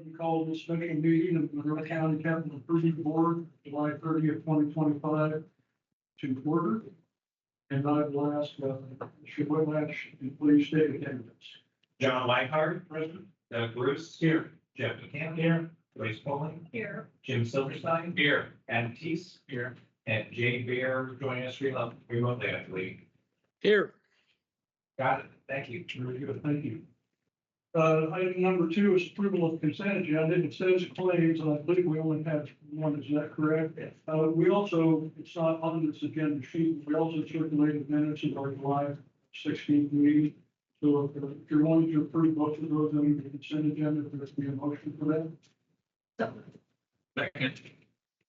like to call this special meeting of the Monroe County Capital Improvement Board, July 30th, 2025, to order. And I will ask, Mr. Whitlatch, to please state attendance. John Whitehart, Present. Doug Bruce. Here. Jeff McCann. Here. Grace Poling. Here. Jim Silverstein. Here. Adam Teese. Here. And Jay Bear joining us remotely, I believe. Here. Got it. Thank you. Very good, thank you. Item number 2 is approval of consent agenda. It says claims, and I believe we only have one, is that correct? Yes. We also, it's not on this agenda sheet, we also circulated minutes of our July 16th meeting. So if you're wanting to approve both of those on the consent agenda, there's be a motion for that. Second.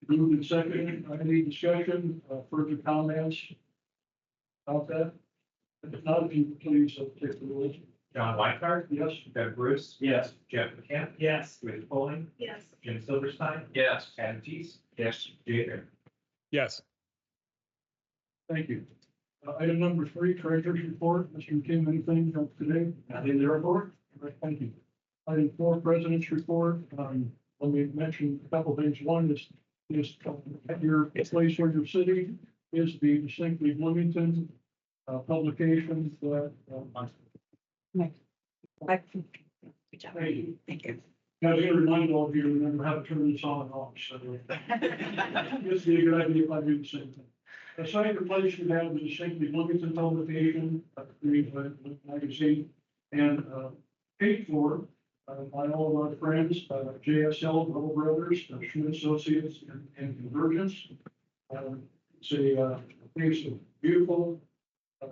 Moved and seconded. Any discussion, further comments about that? If not, if you would please take the roll. John Whitehart. Yes. Doug Bruce. Yes. Jeff McCann. Yes. Grace Poling. Yes. Jim Silverstein. Yes. Adam Teese. Yes. Jay Bear. Yes. Thank you. Item number 3, treasurer's report. Mr. McKim, anything from today? In the report? All right, thank you. Item 4, president's report. Let me mention a couple things. One is at your place or your city is the Distinctly Bloomington publication that Good job. Thank you. Thank you. Now, to remind all of you, remember how to turn this on and off, so. This would be a good idea if I do the same thing. The second replacement we have is a Distinctly Bloomington publication, the magazine, and paid for by all of our friends, JSL, Double Brothers, Schmidt Associates, and Convergence. It's a piece of beautiful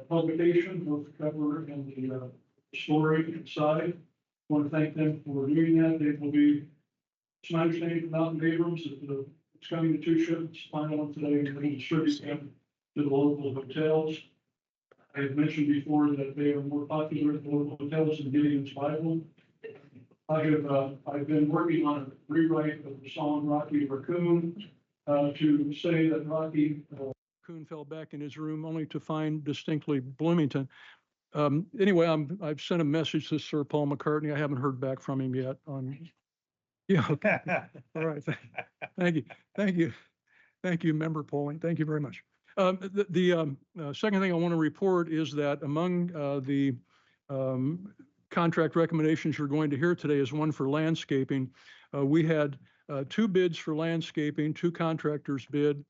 publication, both the cover and the story inside. I want to thank them for doing that. They will be, it's my understanding from Mountain Abrams that it's coming to 2 ships, final one today, and they will distribute them to the local hotels. I had mentioned before that they are more popular at the local hotels than Gideon's Bible. I've been working on a rewrite of the song Rocky Raccoon to say that Rocky Raccoon fell back in his room only to find Distinctly Bloomington. Anyway, I've sent a message to Sir Paul McCartney. I haven't heard back from him yet on. Yeah. Okay. All right. Thank you, Member Polling. Thank you very much. The second thing I want to report is that among the contract recommendations you're going to hear today is one for landscaping. We had 2 bids for landscaping, 2 contractors bid.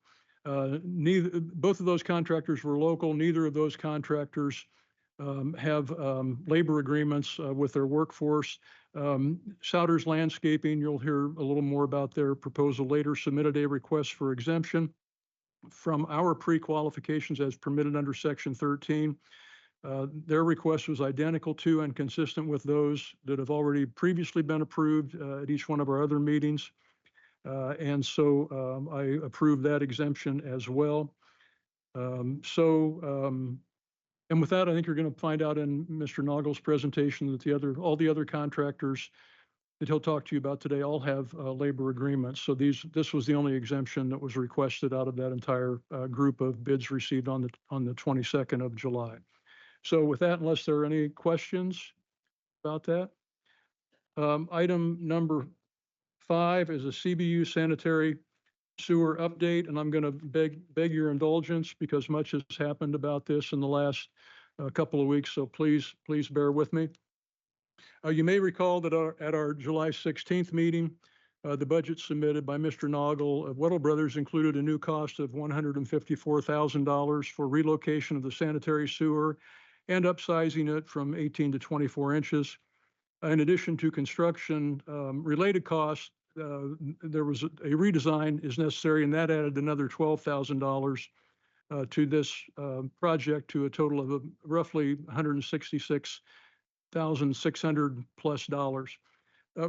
Both of those contractors were local. Neither of those contractors have labor agreements with their workforce. Souders Landscaping, you'll hear a little more about their proposal later, submitted a request for exemption from our pre-qualifications as permitted under Section 13. Their request was identical to and consistent with those that have already previously been approved at each one of our other meetings. And so I approved that exemption as well. And with that, I think you're going to find out in Mr. Nagel's presentation that all the other contractors that he'll talk to you about today all have labor agreements. So this was the only exemption that was requested out of that entire group of bids received on the 22nd of July. So with that, unless there are any questions about that, item number 5 is a CBU sanitary sewer update, and I'm going to beg your indulgence because much has happened about this in the last couple of weeks, so please bear with me. You may recall that at our July 16th meeting, the budget submitted by Mr. Nagel of Weddle Brothers included a new cost of $154,000 for relocation of the sanitary sewer and upsizing it from 18 to 24 inches. In addition to construction related costs, there was a redesign is necessary, and that added another $12,000 to this project, to a total of roughly $166,600 plus dollars.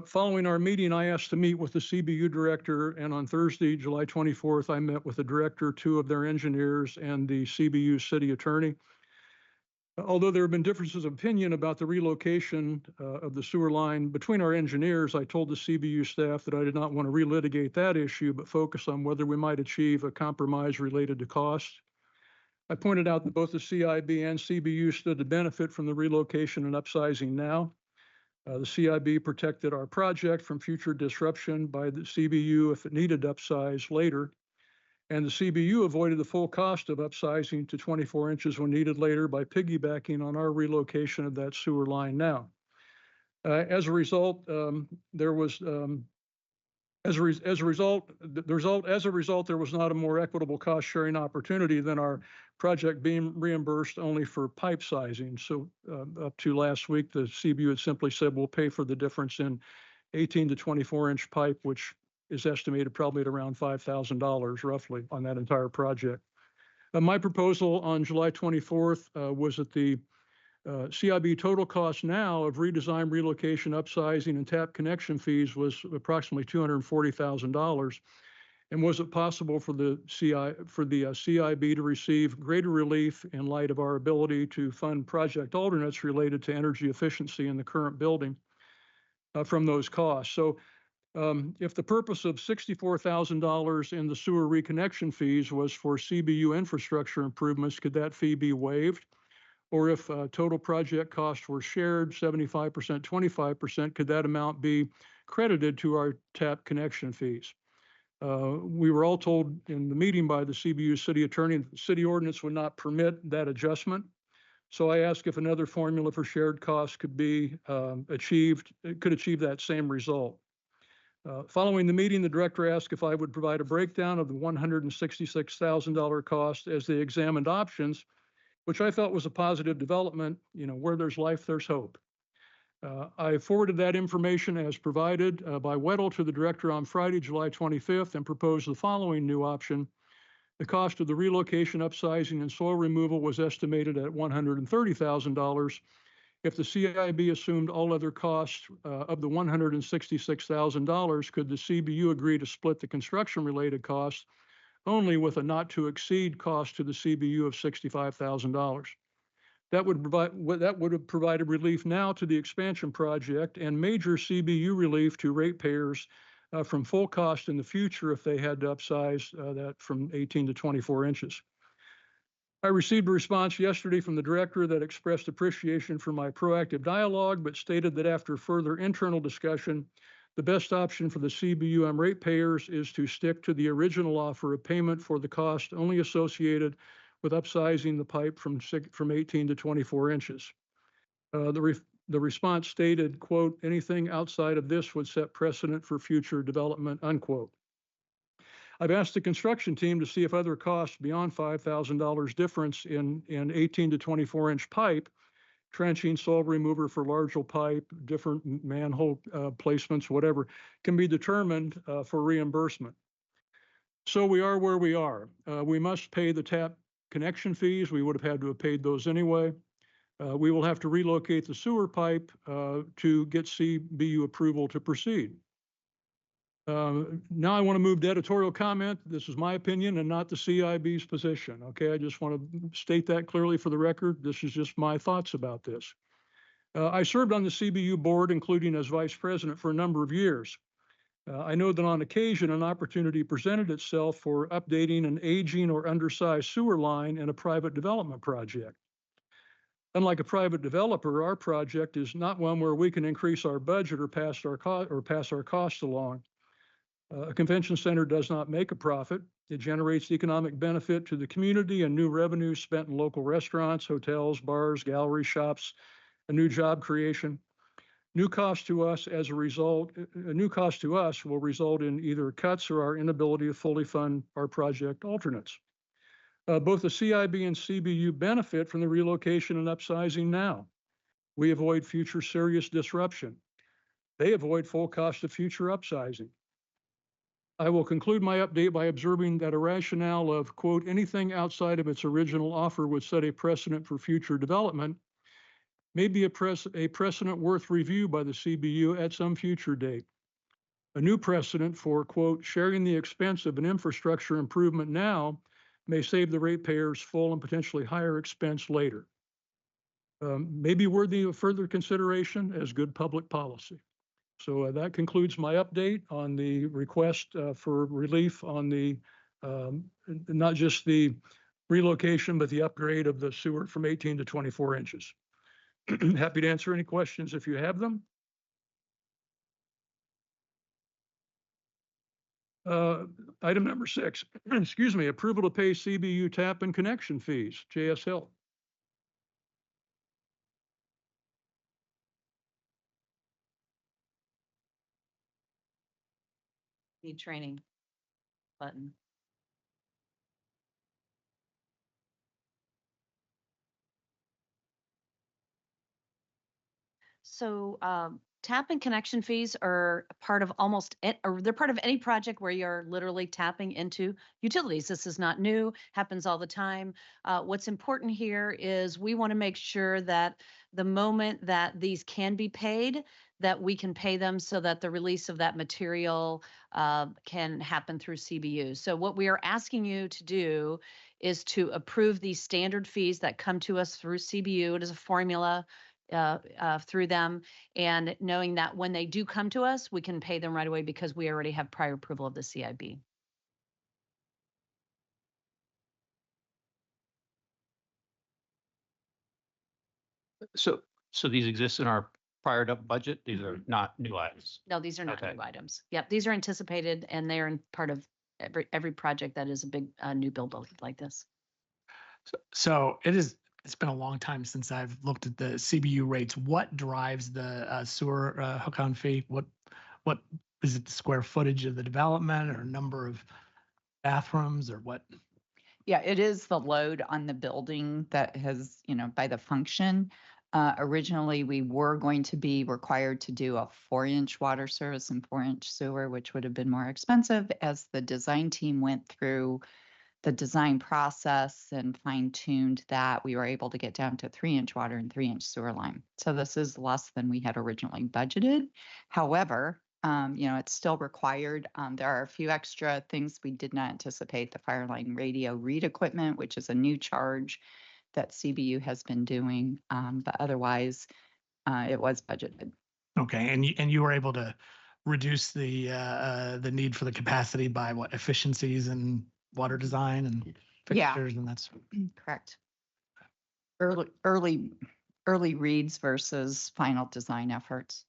Following our meeting, I asked to meet with the CBU director, and on Thursday, July 24th, I met with the director, 2 of their engineers, and the CBU city attorney. Although there have been differences of opinion about the relocation of the sewer line between our engineers, I told the CBU staff that I did not want to relitigate that issue, but focus on whether we might achieve a compromise related to cost. I pointed out that both the CIB and CBU stood to benefit from the relocation and upsizing now. The CIB protected our project from future disruption by the CBU if it needed upsize later. And the CBU avoided the full cost of upsizing to 24 inches when needed later by piggybacking on our relocation of that sewer line now. As a result, there was there was not a more equitable cost sharing opportunity than our project being reimbursed only for pipe sizing. So up to last week, the CBU had simply said, we'll pay for the difference in 18 to 24 inch pipe, which is estimated probably at around $5,000 roughly on that entire project. My proposal on July 24th was that the CIB total cost now of redesign, relocation, upsizing, and tap connection fees was approximately $240,000. And was it possible for the CIB to receive greater relief in light of our ability to fund project alternates related to energy efficiency in the current building from those costs? So if the purpose of $64,000 in the sewer reconnection fees was for CBU infrastructure improvements, could that fee be waived? Or if total project costs were shared, 75%, 25%, could that amount be credited to our tap connection fees? We were all told in the meeting by the CBU city attorney that the city ordinance would not permit that adjustment. So I asked if another formula for shared costs could be achieve that same result. Following the meeting, the director asked if I would provide a breakdown of the $166,000 cost as they examined options, which I felt was a positive development. You know, where there's life, there's hope. I forwarded that information as provided by Weddle to the director on Friday, July 25th, and proposed the following new option. The cost of the relocation, upsizing, and soil removal was estimated at $130,000. If the CIB assumed all other costs of the $166,000, could the CBU agree to split the construction-related costs only with a not-to-exceed cost to the CBU of $65,000? That would have provided relief now to the expansion project and major CBU relief to ratepayers from full cost in the future if they had to upsize that from 18 to 24 inches. I received a response yesterday from the director that expressed appreciation for my proactive dialogue, but stated that after further internal discussion, the best option for the CBUM ratepayers is to stick to the original offer of payment for the cost only associated with upsizing the pipe from 18 to 24 inches. The response stated, quote, anything outside of this would set precedent for future development, unquote. I've asked the construction team to see if other costs beyond $5,000 difference in 18 to 24 inch pipe, trenching, soil remover for larger pipe, different manhole placements, whatever, can be determined for reimbursement. So we are where we are. We must pay the tap connection fees. We would have had to have paid those anyway. We will have to relocate the sewer pipe to get CBU approval to proceed. Now I want to move to editorial comment. This is my opinion and not the CIB's position. Okay, I just want to state that clearly for the record. This is just my thoughts about this. I served on the CBU board, including as vice president, for a number of years. I know that on occasion an opportunity presented itself for updating an aging or undersized sewer line in a private development project. Unlike a private developer, our project is not one where we can increase our budget or pass our costs along. A convention center does not make a profit. It generates economic benefit to the community and new revenues spent in local restaurants, hotels, bars, gallery shops, a new job creation. New cost to us will result in either cuts or our inability to fully fund our project alternates. Both the CIB and CBU benefit from the relocation and upsizing now. We avoid future serious disruption. They avoid full cost of future upsizing. I will conclude my update by observing that a rationale of, quote, anything outside of its original offer would set a precedent for future development may be a precedent worth review by the CBU at some future date. A new precedent for, quote, sharing the expense of an infrastructure improvement now may save the ratepayers full and potentially higher expense later. May be worthy of further consideration as good public policy. So that concludes my update on the request for relief on the, not just the relocation, but the upgrade of the sewer from 18 to 24 inches. Happy to answer any questions if you have them. Item number 6, excuse me, approval to pay CBU tap and connection fees, JS Hill. Need training button. So tap and connection fees are a part of or they're part of any project where you're literally tapping into utilities. This is not new, happens all the time. What's important here is we want to make sure that the moment that these can be paid, that we can pay them so that the release of that material can happen through CBU. So what we are asking you to do is to approve these standard fees that come to us through CBU. It is a formula through them, and knowing that when they do come to us, we can pay them right away because we already have prior approval of the CIB. So these exist in our prior to budget? These are not new items? No, these are not Okay. new items. Yep, these are anticipated, and they are in part of every project that is a big new build like this. So it's been a long time since I've looked at the CBU rates. What drives the sewer hook-on fee? What is it, the square footage of the development or number of bathrooms or what? Yeah, it is the load on the building that has, by the function. Originally, we were going to be required to do a 4-inch water service and 4-inch sewer, which would have been more expensive. As the design team went through the design process and fine-tuned that, we were able to get down to 3-inch water and 3-inch sewer line. So this is less than we had originally budgeted. However, it's still required. There are a few extra things we did not anticipate. The fire line radio read equipment, which is a new charge that CBU has been doing, but otherwise it was budgeted. Okay, and you were able to reduce the need for the capacity by what, efficiencies and water design and Yeah. fixtures, and that's Correct. Early reads versus final design efforts.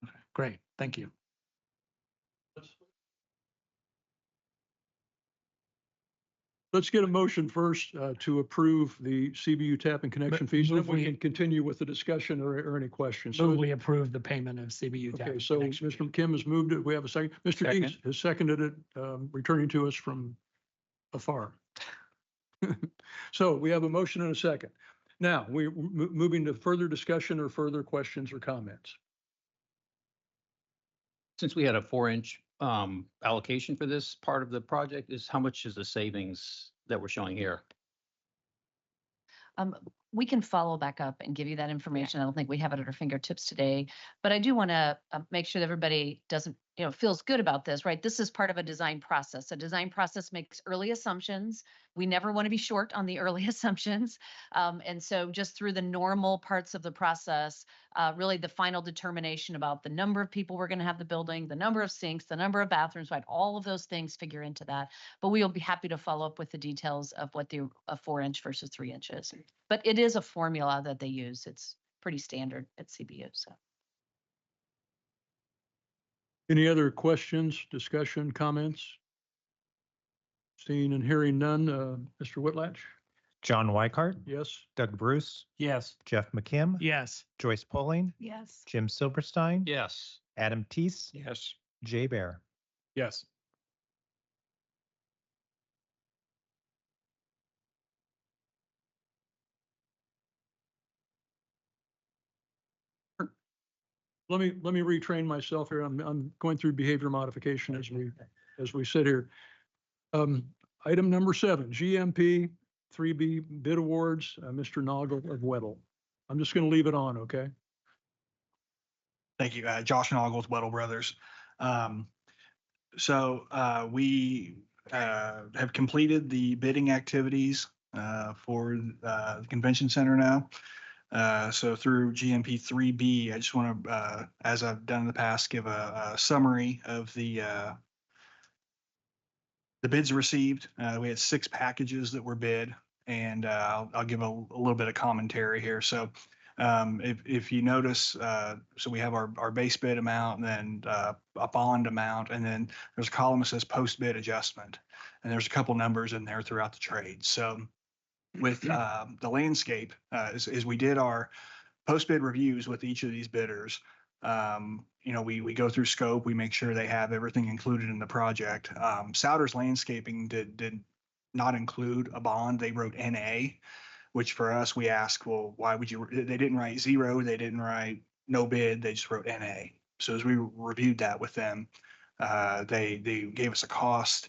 okay, great. Thank you. Let's get a motion first to approve the CBU tap and connection fees, and then we can continue with the discussion or any questions. So we approve the payment of CBU. Okay, so Mr. McKim has moved it. We have a second. Mr. Dees has seconded it, returning to us from afar. So we have a motion and a second. Now, we're moving to further discussion or further questions or comments. Since we had a 4-inch allocation for this part of the project, how much is the savings that we're showing here? We can follow back up and give you that information. I don't think we have it at our fingertips today, but I do want to make sure that everybody feels good about this, right? This is part of a design process. A design process makes early assumptions. We never want to be short on the early assumptions. And so just through the normal parts of the process, really the final determination about the number of people we're going to have the building, the number of sinks, the number of bathrooms, right? All of those things figure into that. But we will be happy to follow up with the details of what the 4-inch versus 3 inches. But it is a formula that they use. It's pretty standard at CBU. So. Any other questions, discussion, comments? Seeing and hearing none, Mr. Whitlatch? John Weikart, Yes. Doug Bruce, Yes. Jeff McKim, Yes. Joyce Poling, Yes. Jim Silverstein, Yes. Adam Teese, Yes. Jay Bear. Yes. Let me retrain myself here. I'm going through behavior modification as we sit here. Item number 7, GMP 3B bid awards, Mr. Noggle of Weddle. I'm just going to leave it on, okay? Thank you. Josh Noggle with Weddle Brothers. We have completed the bidding activities for the convention center now. So through GMP 3B, I just want to, as I've done in the past, give a summary of the bids received. We had 6 packages that were bid, and I'll give a little bit of commentary here. So If you notice, so we have our base bid amount and then a bond amount, and then there's a column that says post bid adjustment. And there's a couple numbers in there throughout the trade. So with the landscape, as we did our post bid reviews with each of these bidders, we go through scope, we make sure they have everything included in the project. Souders Landscaping did not include a bond. They wrote NA, which for us, we asked, well, why would you, they didn't write zero, they didn't write no bid, they just wrote NA. So as we reviewed that with them, they gave us a cost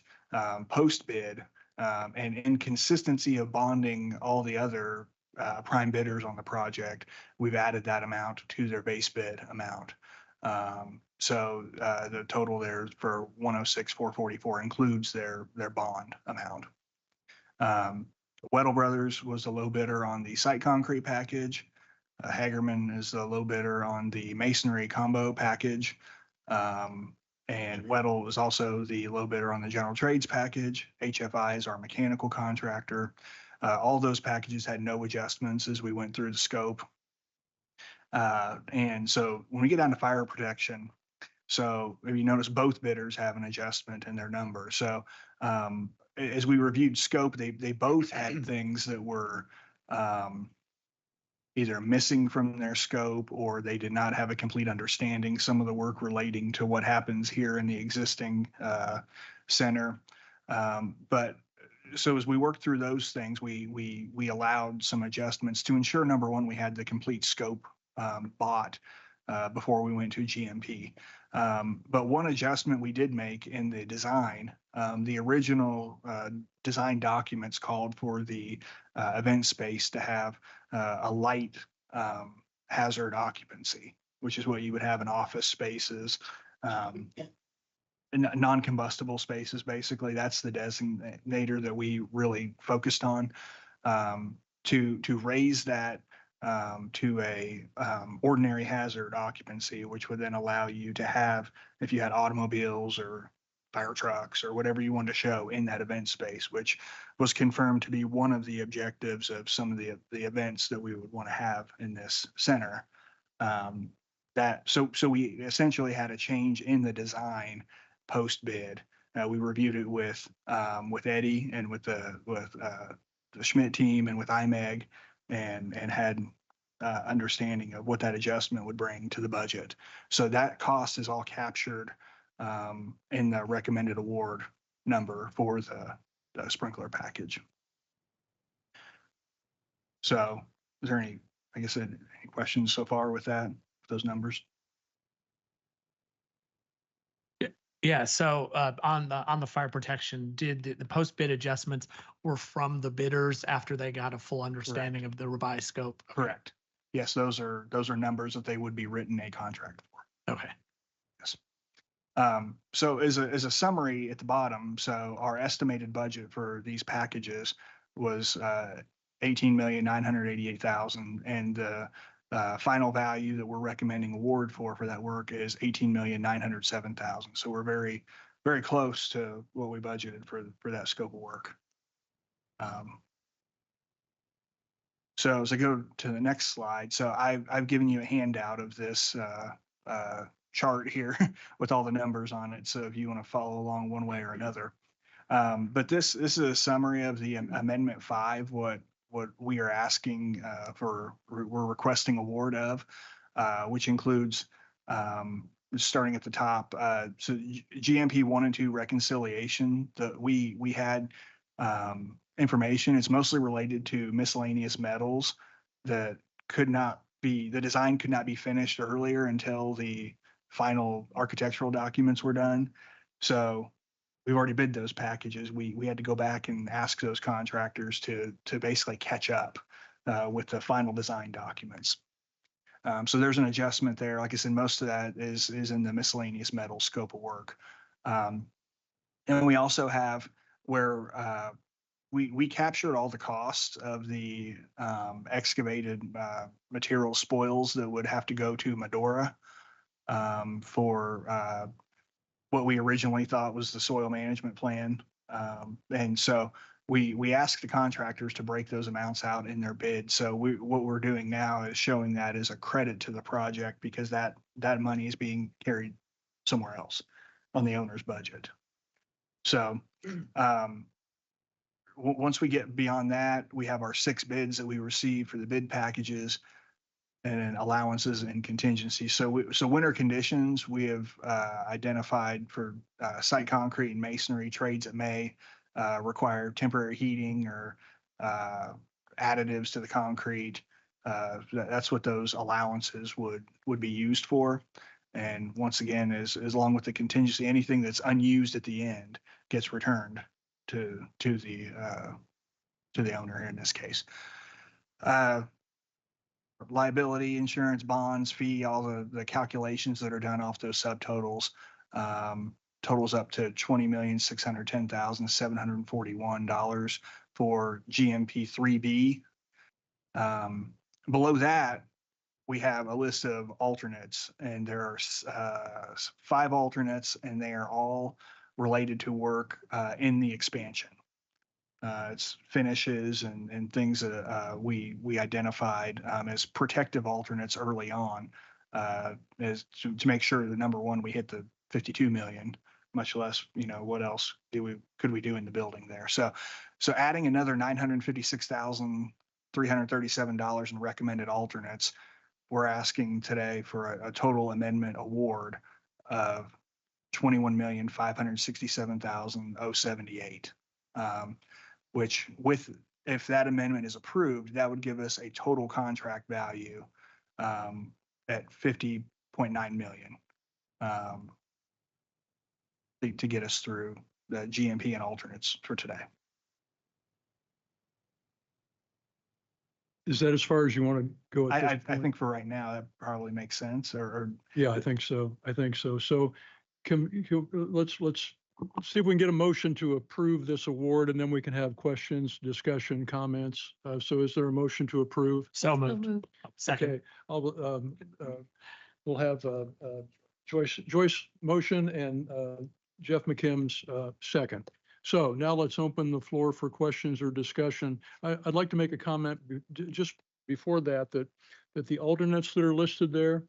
post bid and inconsistency of bonding all the other prime bidders on the project. We've added that amount to their base bid amount. So the total there for 106,444 includes their bond amount. Weddle Brothers was the low bidder on the site concrete package. Hagerman is the low bidder on the masonry combo package. And Weddle is also the low bidder on the general trades package. HFI is our mechanical contractor. All those packages had no adjustments as we went through the scope. And so when we get down to fire protection, so if you notice both bidders have an adjustment in their number. So as we reviewed scope, they both had things that were either missing from their scope or they did not have a complete understanding. Some of the work relating to what happens here in the existing center. But so as we worked through those things, we allowed some adjustments to ensure, number one, we had the complete scope bought before we went to GMP. But one adjustment we did make in the design, the original design documents called for the event space to have a light hazard occupancy, which is what you would have in office spaces. Non-combustible spaces, basically. That's the designator that we really focused on to raise that to a ordinary hazard occupancy, which would then allow you to have, if you had automobiles or fire trucks or whatever you wanted to show in that event space, which was confirmed to be one of the objectives of some of the events that we would want to have in this center. So we essentially had a change in the design post bid. We reviewed it with Eddie and with the Schmidt team and with IMEG, and had understanding of what that adjustment would bring to the budget. So that cost is all captured in the recommended award number for the sprinkler package. So is there any, like I said, any questions so far with that, with those numbers? Yeah, so on the fire protection, did the post bid adjustments were from the bidders after they got a full understanding of the revised scope? Correct. Yes, those are numbers that they would be written a contract for. Okay. Yes. So as a summary at the bottom, so our estimated budget for these packages was $18,988,000, and the final value that we're recommending award for that work is $18,907,000. So we're very, very close to what we budgeted for that scope of work. So as I go to the next slide, so I've given you a handout of this chart here with all the numbers on it. So if you want to follow along one way or another, but this is a summary of the Amendment 5, what we are asking we're requesting award of, which includes starting at the top. So GMP 1 and 2 reconciliation that we had information. It's mostly related to miscellaneous metals that the design could not be finished earlier until the final architectural documents were done. So we've already bid those packages. We had to go back and ask those contractors to basically catch up with the final design documents. So there's an adjustment there. Like I said, most of that is in the miscellaneous metal scope of work. And we also have where we captured all the costs of the excavated material spoils that would have to go to Medora for what we originally thought was the soil management plan. And so we ask the contractors to break those amounts out in their bid. So what we're doing now is showing that as a credit to the project because that money is being carried somewhere else on the owner's budget. So, once we get beyond that, we have our 6 bids that we received for the bid packages and then allowances and contingencies. So winter conditions, we have identified for site concrete and masonry trades that may require temporary heating or additives to the concrete. That's what those allowances would be used for. And once again, as long with the contingency, anything that's unused at the end gets returned to the owner in this case. Liability, insurance, bonds, fee, all the calculations that are done off those subtotals totals up to $20,610,741 for GMP 3B. Below that, we have a list of alternates, and there are 5 alternates, and they are all related to work in the expansion. It's finishes and things that we identified as protective alternates early on, as to make sure that number one, we hit the 52 million, much less, what else could we do in the building there? So adding another $956,337 in recommended alternates, we're asking today for a total amendment award of $21,567,078. Which if that amendment is approved, that would give us a total contract value at 50.9 million to get us through the GMP and alternates for today. Is that as far as you want to go at this I point? think for right now, that probably makes sense Yeah, I think so. So let's see if we can get a motion to approve this award, and then we can have questions, discussion, comments. So is there a motion to approve? So moved. Second. Okay, we'll have Joyce motion and Jeff McKim's second. So now let's open the floor for questions or discussion. I'd like to make a comment just before that the alternates that are listed there,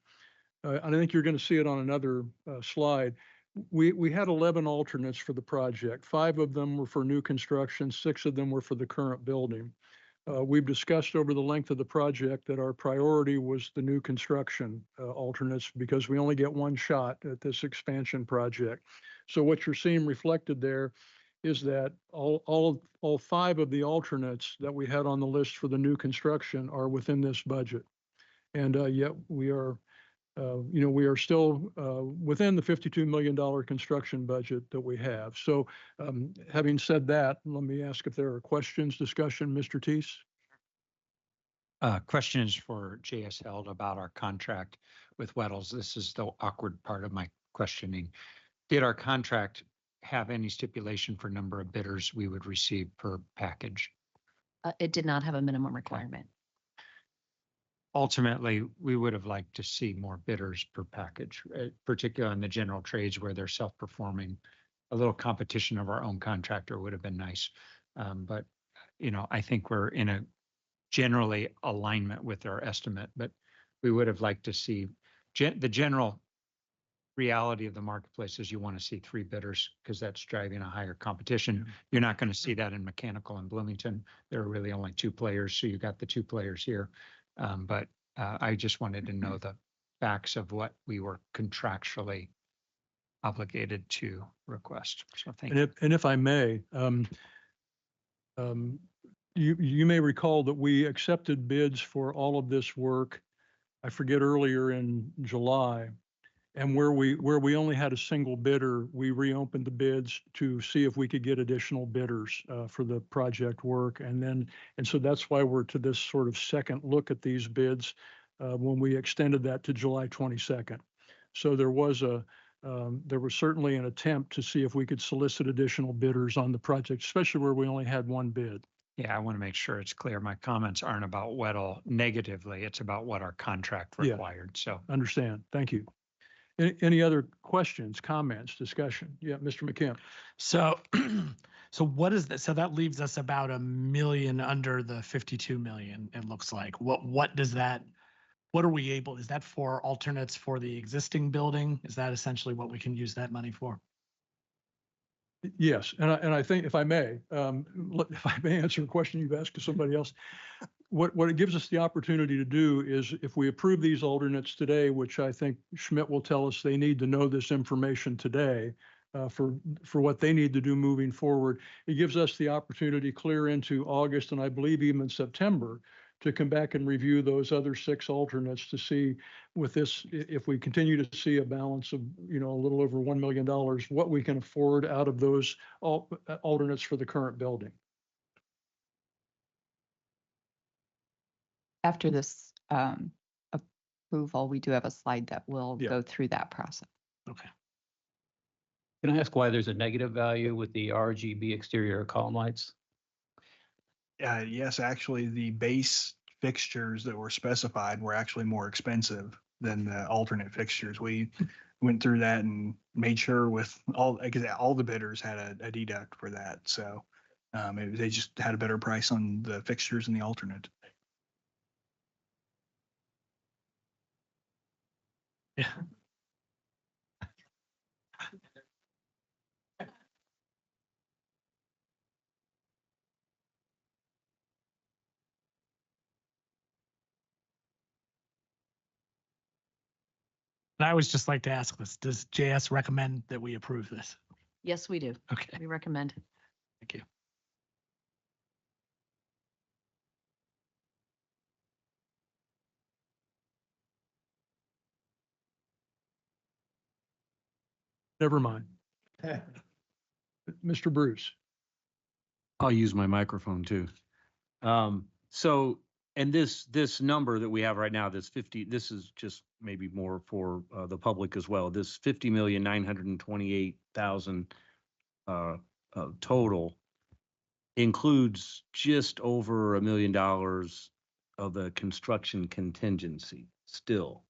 I think you're going to see it on another slide. We had 11 alternates for the project. 5 of them were for new construction. 6 of them were for the current building. We've discussed over the length of the project that our priority was the new construction alternates because we only get one shot at this expansion project. So what you're seeing reflected there is that all 5 of the alternates that we had on the list for the new construction are within this budget. And yet we are we are still within the $52 million construction budget that we have. So having said that, let me ask if there are questions, discussion, Mr. Teese? Questions for J.S. Held about our contract with Weddles. This is the awkward part of my questioning. Did our contract have any stipulation for number of bidders we would receive per package? It did not have a minimum requirement. Ultimately, we would have liked to see more bidders per package, particularly on the general trades where they're self-performing. A little competition of our own contractor would have been nice. But, I think we're in a generally alignment with our estimate, but we would have liked to see the general reality of the marketplace is you want to see 3 bidders because that's driving a higher competition. You're not going to see that in mechanical in Bloomington. There are really only 2 players. So you got the 2 players here. But I just wanted to know the facts of what we were contractually obligated to request. So thank you. And if I may, you may recall that we accepted bids for all of this work, I forget, earlier in July. And where we only had a single bidder, we reopened the bids to see if we could get additional bidders for the project work. And so that's why we're to this sort of second look at these bids when we extended that to July 22nd. So there was certainly an attempt to see if we could solicit additional bidders on the project, especially where we only had one bid. Yeah, I want to make sure it's clear. My comments aren't about Weddle negatively. It's about what our contract required. So understand. Thank you. Any other questions, comments, discussion? Yeah, Mr. McKim. So, so what is that? So that leaves us about $1 million under the 52 million, it looks like. What does that, what are we able, is that for alternates for the existing building? Is that essentially what we can use that money for? Yes, and I think if I may, if I may answer a question you've asked to somebody else, what it gives us the opportunity to do is if we approve these alternates today, which I think Schmidt will tell us they need to know this information today for what they need to do moving forward, it gives us the opportunity clear into August and I believe even September to come back and review those other 6 alternates to see with this, if we continue to see a balance of, a little over $1 million, what we can afford out of those alternates for the current building. After this approval, we do have a slide that will Yeah. go through that process. Okay. Can I ask why there's a negative value with the RGB exterior column lights? Yes, actually, the base fixtures that were specified were actually more expensive than the alternate fixtures. We went through that and made sure with because all the bidders had a deduct for that. So they just had a better price on the fixtures and the alternate. Yeah. And I always just like to ask this, does JS recommend that we approve this? Yes, we do. Okay, We recommend. thank you. Never mind. Mr. Bruce. I'll use my microphone too. So, and this number that we have right now, this 50, this is just maybe more for the public as well. This 50,928,000 total includes just over $1 million of the construction contingency still.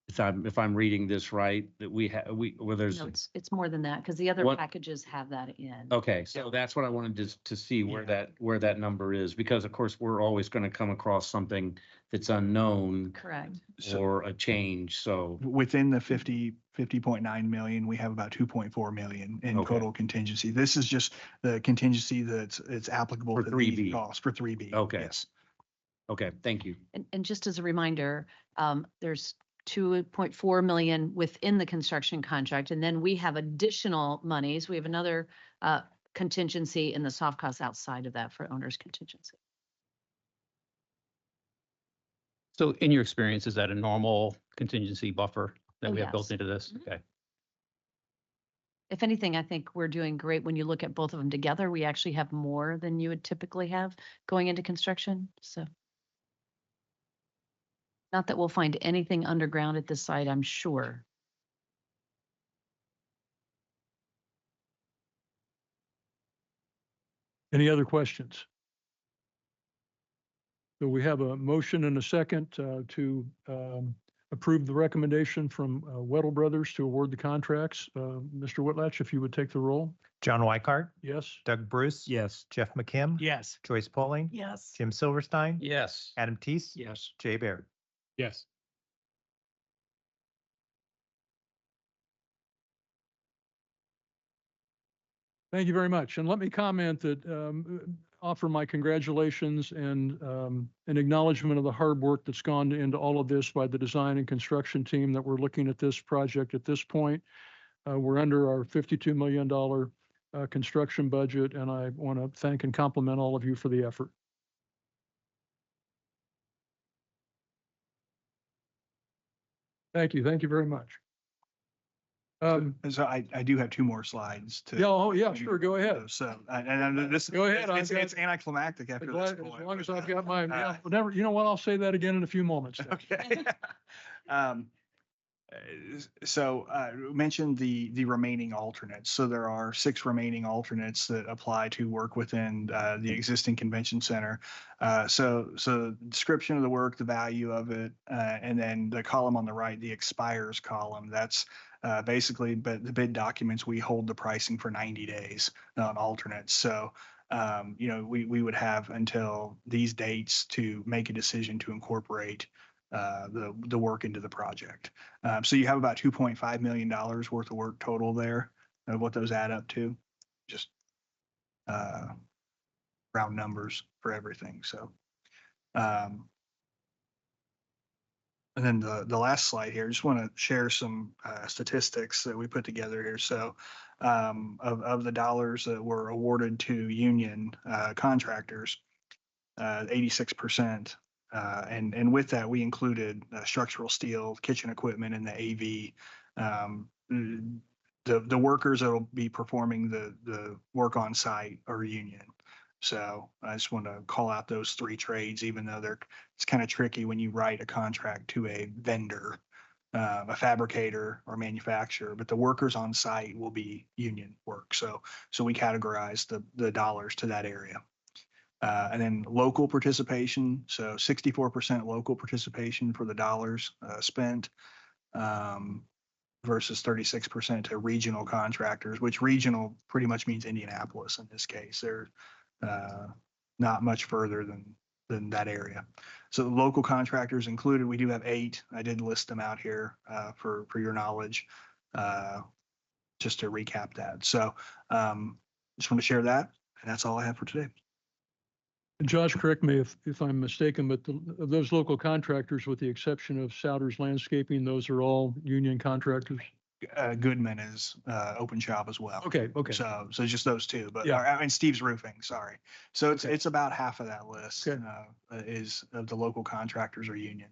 If I'm reading this right, that where there's. No, it's more than that because the other What- packages have that in. Okay, so that's what I wanted to see where that number is, because of course, we're always going to come across something that's unknown Correct. or a change, so. Within the 50.9 million, we have about 2.4 million in Okay. total contingency. This is just the contingency it's applicable For to 3B. the cost for 3B. Okay. Yes. Okay, thank you. And just as a reminder, there's 2.4 million within the construction contract, and then we have additional monies. We have another contingency in the soft costs outside of that for owner's contingency. So in your experience, is that a normal contingency buffer that Oh, we have built yes. into this? Mhm. Okay. If anything, I think we're doing great when you look at both of them together. We actually have more than you would typically have going into construction. So not that we'll find anything underground at this site, I'm sure. Any other questions? So we have a motion and a second to approve the recommendation from Weddle Brothers to award the contracts. Mr. Whitlatch, if you would take the roll. John Weikart, Yes. Doug Bruce. Yes. Jeff McKim. Yes. Joyce Pauling. Yes. Jim Silverstein. Yes. Adam Teese. Yes. Jay Baird. Yes. Thank you very much. And let me comment that, offer my congratulations and an acknowledgement of the hard work that's gone into all of this by the design and construction team that we're looking at this project at this point. We're under our $52 million construction budget, and I want to thank and compliment all of you for the effort. Thank you. Thank you very much. So I do have 2 more slides to. Yeah, oh, yeah, sure, go ahead. So, and this. Go ahead, It's I've got- anticlimactic after this As point. long as I've got my, yeah, Uh, whatever, you know what, I'll say that again in a few moments. then. Okay. We mentioned the remaining alternates. So there are 6 remaining alternates that apply to work within the existing convention center. So description of the work, the value of it, and then the column on the right, the expires column. That's basically, but the bid documents, we hold the pricing for 90 days on alternates. So we would have until these dates to make a decision to incorporate the work into the project. So you have about $2.5 million worth of work total there of what those add up to. Just round numbers for everything. So, and then the last slide here, just want to share some statistics that we put together here. So of the dollars that were awarded to union contractors, 86%. And with that, we included structural steel, kitchen equipment, and the AV. The workers that will be performing the work on site are union. So I just want to call out those 3 trades, even though it's kind of tricky when you write a contract to a vendor, a fabricator or manufacturer, but the workers on site will be union work. So we categorize the dollars to that area. And then local participation, so 64% local participation for the dollars spent versus 36% to regional contractors, which regional pretty much means Indianapolis in this case. They're not much further than that area. So the local contractors included, we do have 8. I did list them out here for your knowledge, just to recap that. So just want to share that, and that's all I have for today. Josh, correct me if I'm mistaken, but of those local contractors, with the exception of Souders Landscaping, those are all union contractors? Goodman is open shop as well. Okay. So just those 2, but Yeah. and Steve's Roofing, sorry. So Okay. it's about half of that list Okay. is of the local contractors or union.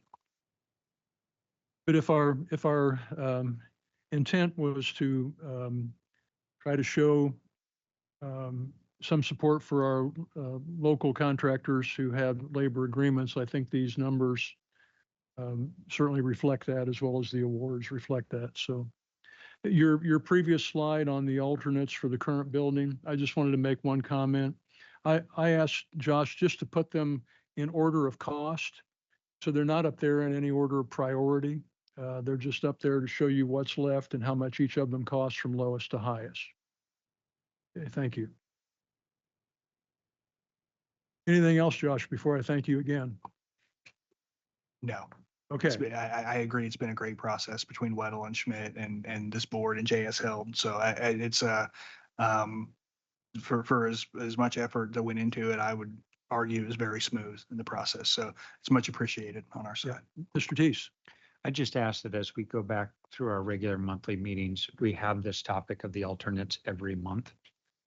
But if our intent was to try to show some support for our local contractors who have labor agreements, I think these numbers certainly reflect that, as well as the awards reflect that. So your previous slide on the alternates for the current building, I just wanted to make one comment. I asked Josh just to put them in order of cost, so they're not up there in any order of priority. They're just up there to show you what's left and how much each of them costs from lowest to highest. Okay, thank you. Anything else, Josh, before I thank you again? No. Okay. I agree. It's been a great process between Weddle and Schmidt and this board and JS Held. So it's for as much effort that went into it, I would argue it was very smooth in the process. So it's much appreciated on our side. Yeah. Mr. Teese. I just ask that as we go back through our regular monthly meetings, we have this topic of the alternates every month.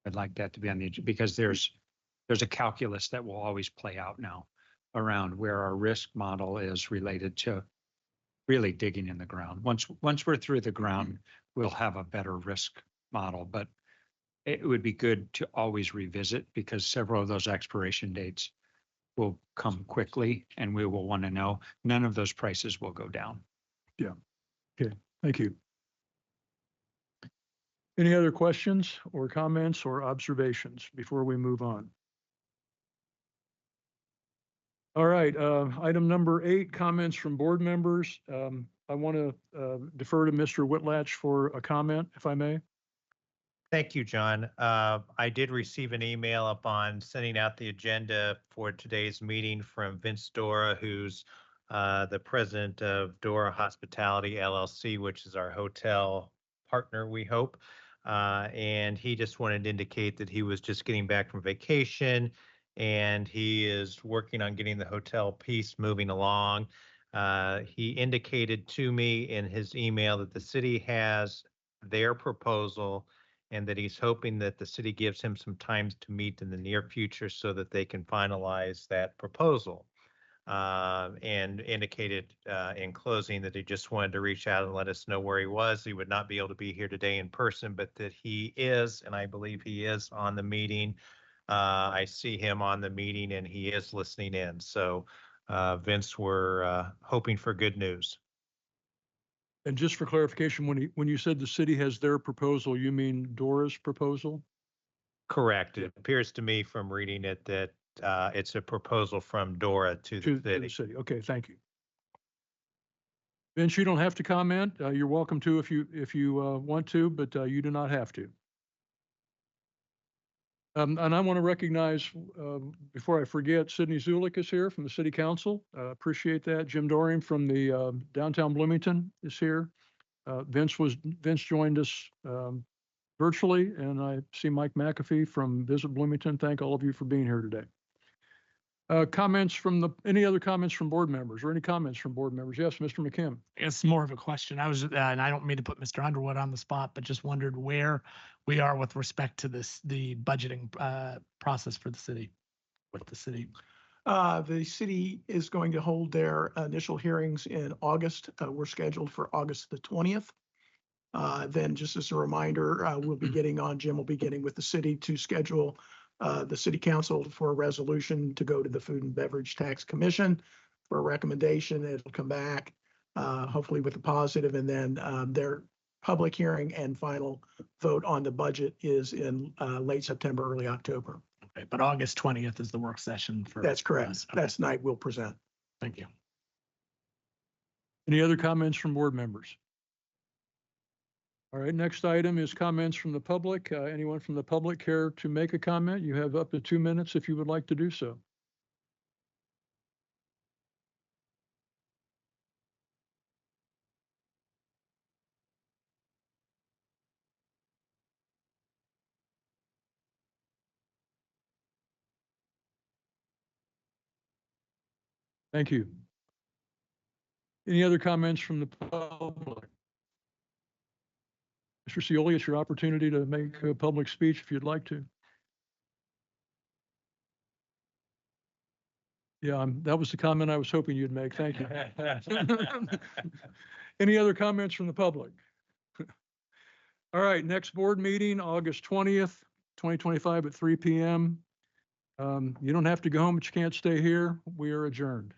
I'd like that to be on the, because there's a calculus that will always play out now around where our risk model is related to really digging in the ground. Once we're through the ground, we'll have a better risk model, but it would be good to always revisit, because several of those expiration dates will come quickly and we will want to know none of those prices will go down. Yeah. Okay. Thank you. Any other questions or comments or observations before we move on? All right. Item number 8, comments from board members. I want to defer to Mr. Whitlatch for a comment, if I may. Thank you, John. I did receive an email upon sending out the agenda for today's meeting from Vince Dora, who's the president of Dora Hospitality LLC, which is our hotel partner, we hope. And he just wanted to indicate that he was just getting back from vacation and he is working on getting the hotel piece moving along. He indicated to me in his email that the city has their proposal and that he's hoping that the city gives him some time to meet in the near future so that they can finalize that proposal. And indicated in closing that he just wanted to reach out and let us know where he was. He would not be able to be here today in person, but that he is, and I believe he is on the meeting. I see him on the meeting and he is listening in. So Vince, we're hoping for good news. And just for clarification, when you said the city has their proposal, you mean Dora's proposal? Correct. It appears to me from reading it that it's a proposal from Dora to To the the city. city. Okay, thank you. Vince, you don't have to comment. You're welcome to if you want to, but you do not have to. And I want to recognize, before I forget, Sydney Zulik is here from the City Council. Appreciate that. Jim Dorian from the downtown Bloomington is here. Vince joined us virtually, and I see Mike McAfee from Visit Bloomington. Thank all of you for being here today. Any other comments from board members or any comments from board members? Yes, Mr. McKim. It's more of a question. I was, and I don't mean to put Mr. Underwood on the spot, but just wondered where we are with respect to the budgeting process for the city, with the city. The city is going to hold their initial hearings in August. We're scheduled for August the 20th. Then just as a reminder, Jim will be getting with the city to schedule the city council for a resolution to go to the Food and Beverage Tax Commission for a recommendation. It'll come back, hopefully with a positive, and then their public hearing and final vote on the budget is in late September, early October. Okay, but August 20th is the work session for. That's correct. us. Okay, That's night we'll present. thank you. Any other comments from board members? All right, next item is comments from the public. Anyone from the public care to make a comment? You have up to 2 minutes if you would like to do so. Thank you. Any other comments from the public? Mr. Scioli, it's your opportunity to make a public speech if you'd like to. Yeah, that was the comment I was hoping you'd make. Thank you. Any other comments from the public? All right, next board meeting, August 20th, 2025 at 3 p.m. You don't have to go home, but you can't stay here. We are adjourned.